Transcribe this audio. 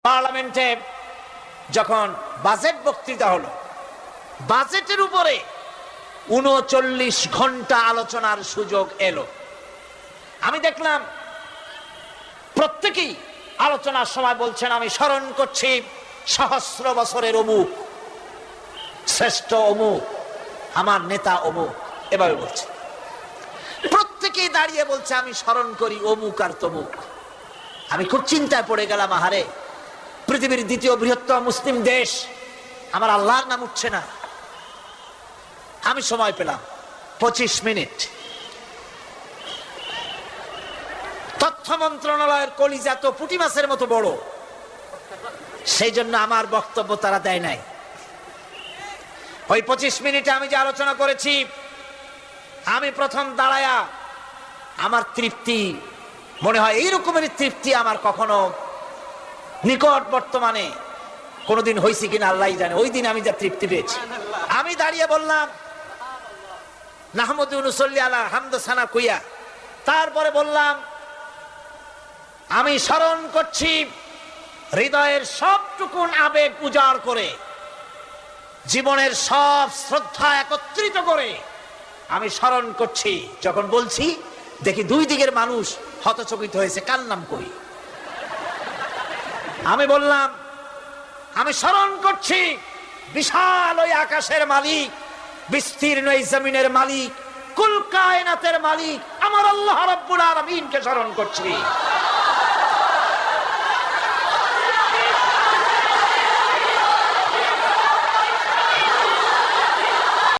পার্লামেন্টে যখন বাজেট বক্তৃতা হলো, বাজেটের উপরে ৩৯ ঘন্টা আলোচনার সুযোগ এলো। আমি দেখলাম প্রত্যেকেই আলোচনার সময় বলছেন, আমি স্মরণ করছি সহস্র বছরের অমুক, শ্রেষ্ঠ অমুক, আমার নেতা অমুক, এভাবে বলছে। প্রত্যেকেই দাঁড়িয়ে বলছে আমি স্মরণ করি অমুক আর তমুক। আমি খুব চিন্তায় পড়ে গেলাম, আহারে, পৃথিবীর দ্বিতীয় বৃহত্তম মুসলিম দেশ, আমার আল্লাহর নাম উঠছে না। আমি সময় পেলাম 25 মিনিট। তথ্য মন্ত্রণালয়ের কলিজা তো পুঁটি মাছের মতো বড়, সেই জন্য আমার বক্তব্য তারা দেয় নাই। ওই 25 মিনিটে আমি যে আলোচনা করেছি, আমি প্রথম দাঁড়ায়া আমার তৃপ্তি, মনে হয় এই রকমের তৃপ্তি আমার কখনো নিকট বর্তমানে কোনোদিন হয়েছে কিনা আল্লাহ জানে। ওই দিন আমি যা তৃপ্তি পেয়েছি, আমি দাঁড়িয়ে বললাম নাহমাদু নুসাল্লি আলা হামদ সানা কুইয়া। তারপরে বললাম আমি স্মরণ করছি হৃদয়ের সবটুকুন আবেগ উজাড় করে, জীবনের সব শ্রদ্ধা একত্রিত করে আমি স্মরণ করছি। যখন বলছি দেখি দুই দিকের মানুষ হতচকিত হয়েছে, কার নাম কই। আমি বললাম আমি স্মরণ করছি বিশাল ওই আকাশের মালিক, বিস্তীর্ণ এই জমিনের মালিক, কুল কায়নাতের মালিক আমার আল্লাহ রাব্বুল আলামিনকে স্মরণ করছি।